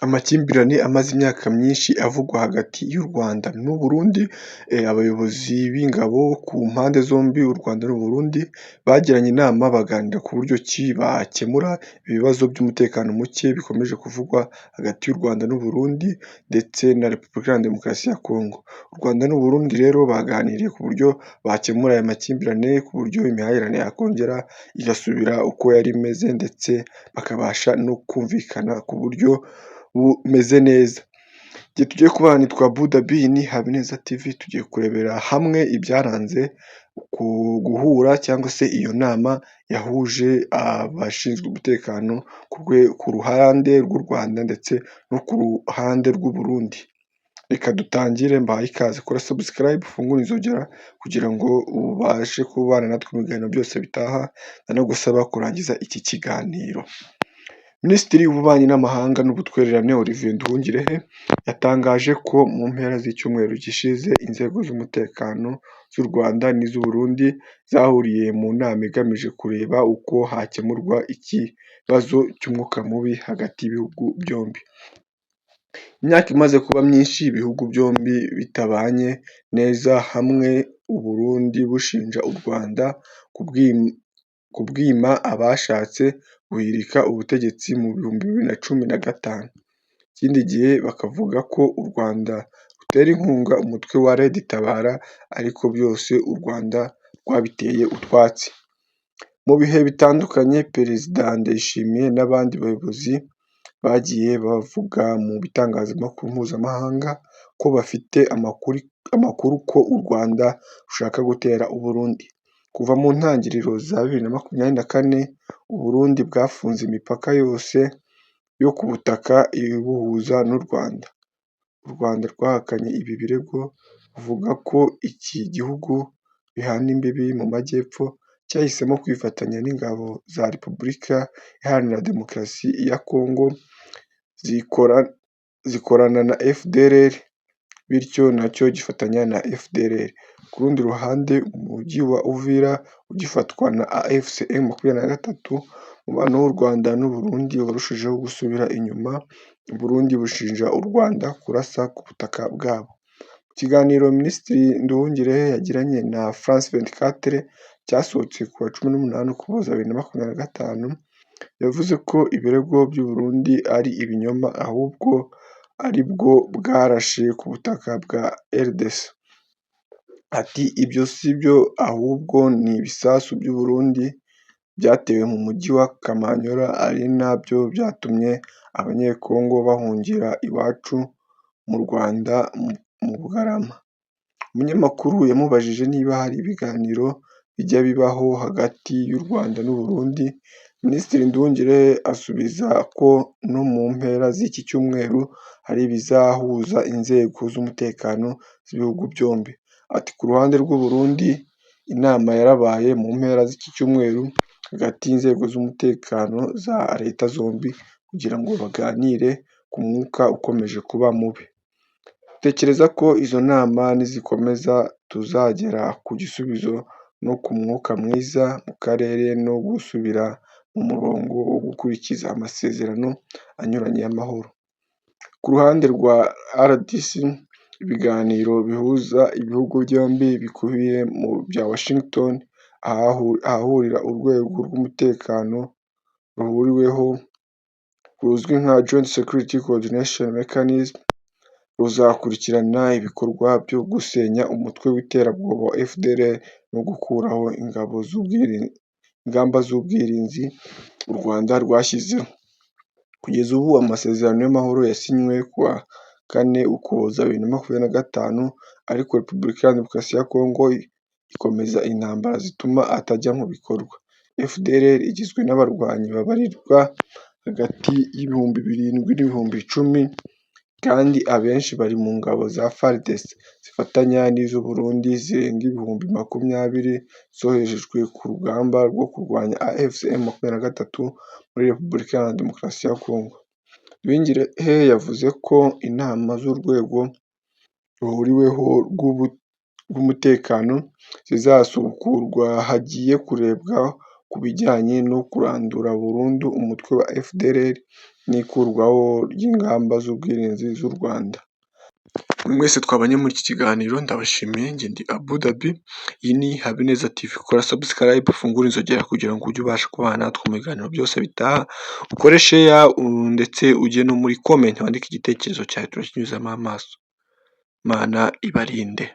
Amakimbirane amaze imyaka myinshi avugwa hagati y'u Rwanda n'u Burundi, abayobozi b'ingabo ku mpande zombi u Rwanda n'u Burundi bagiranye inama baganira ku buryo ki bakemura ibibazo by'umutekano muke bikomeje kuvugwa hagati y'u Rwanda n'u Burundi ndetse na Repubulika Iharanira Demokarasi ya Kongo. U Rwanda n'u Burundi rero baganiriye ku buryo bakemura aya makimbirane, ku buryo imihahirane yakongera igasubira uko yari imeze ndetse bakabasha no kumvikana ku buryo bumeze neza. Igihe tugiye kubana nitwa Buda Bin Habineza TV, tugiye kurebera hamwe ibyaranze guhura cyangwa se iyo nama yahuje abashinzwe umutekano ku ruhande rw'u Rwanda ndetse no ku ruhande rw'u Burundi. Reka dutangire, mbahaye ikaze, kora subscribe, ufungure inzogera kugira ngo ubashe kubana natwe mu biganiro byose bitaha, ndanagusaba kurangiza iki kiganiro. Minisitiri w'Ububanyi n'Amahanga n'Ubutwererane Olivier Nduhungirehe yatangaje ko mu mpera z'icyumweru gishize inzego z'umutekano z'u Rwanda n'iz'u Burundi zahuriye mu nama igamije kureba uko hakemurwa ikibazo cy'umwuka mubi hagati y'ibihugu byombi. Imyaka imaze kuba myinshi ibihugu byombi bitabanye neza, hamwe u Burundi bushinja u Rwanda kubwima abashatse guhirika ubutegetsi mu 2015. Ikindi gihe bakavuga ko u Rwanda rutera inkunga umutwe wa Red Tabara, ariko byose u Rwanda rwabiteye utwatsi. Mu bihe bitandukanye Perezida Ndayishimiye n'abandi bayobozi bagiye bavuga mu bitangazamakuru mpuzamahanga ko bafite amakuru ko u Rwanda rushaka gutera u Burundi. Kuva mu ntangiriro za 2024 u Burundi bwafunze imipaka yose yo ku butaka ibuhuza n'u Rwanda. U Rwanda rwahakanye ibi birego ruvuga ko iki gihugu bihana imbibi mu majyepfo cyahisemo kwifatanya n'ingabo za Repubulika Iharanira Demokarasi ya Kongo zikorana na FDLR, bityo nacyo gifatanya na FDLR. Ku rundi ruhande umujyi wa Uvira ugifatwa na AFC M23. Umubano w'u Rwanda n'u Burundi warushijeho gusubira inyuma, u Burundi bushinja u Rwanda kurasa ku butaka bwabo. Mu kiganiro Minisitiri Nduhungirehe yagiranye na France 24 cyasohotse ku wa 18 Ukuboza 2025, yavuze ko ibirego by'u Burundi ari ibinyoma, ahubwo ari bwo bwarashe ku butaka bwa RDC. Ati ibyo si byo, ahubwo ni ibisasu by'u Burundi byatewe mu mujyi wa Kamanyola, ari nabyo byatumye abanyekongo bahungira iwacu mu Rwanda mu Bugarama. Umunyamakuru yamubajije niba hari ibiganiro bijya bibaho hagati y'u Rwanda n'u Burundi. Minisitiri Nduhungirehe asubiza ko no mu mpera z'iki cyumweru hari ibizahuza inzego z'umutekano z'ibihugu byombi. Ati ku ruhande rw'u Burundi inama yarabaye mu mpera z'iki cyumweru hagati y'inzego z'umutekano za leta zombi kugira ngo baganire ku mwuka ukomeje kuba mubi. Tekereza ko izo nama nizikomeza tuzagera ku gisubizo no ku mwuka mwiza mu karere no gusubira mu murongo wo gukurikiza amasezerano anyuranye y'amahoro. Ku ruhande rwa RDC, ibiganiro bihuza ibihugu byombi bikubiye mu bya Washington, ahahurira urwego rw'umutekano ruhuriweho ruzwi nka Joint Security Coordination Mechanism, ruzakurikirana ibikorwa byo gusenya umutwe w'iterabwoba wa FDLR no gukuraho ingamba z'ubwirinzi u Rwanda rwashyizeho. Kugeza ubu amasezerano y'amahoro yasinywe ku wa 4 Ukuboza 2025, ariko Repubulika Iharanira Demokarasi ya Kongo ikomeza intambara zituma atajya mu bikorwa. FDLR igizwe n'abarwanyi babarirwa hagati y'ibihumbi 7 n'ibihumbi 10, kandi abenshi bari mu ngabo za FARDC zifatanya n'iz'u Burundi zirenga ibihumbi 20 zoherejwe ku rugamba rwo kurwanya AFC M23 muri Repubulika Iharanira Demokarasi ya Kongo. Nduhungirehe yavuze ko inama z'urwego ruhuriweho rw'umutekano zizasubukurwa hagiye kurebwa ku bijyanye no kurandura burundu umutwe wa FDLR n'ikurwaho ry'ingamba z'ubwirinzi z'u Rwanda. Mwese twabanye muri iki kiganiro ndabashimiye, njye ndi Abu Dhabi, iyi ni Habineza TV, kora subscribe, ufungure inzogera kugira ngo ujye ubasha kubana natwe mu biganiro byose bitaha, ukore share ndetse ujye no muri comment wandike igitekerezo cyawe turakinyuzamo amaso. Imana ibarinde.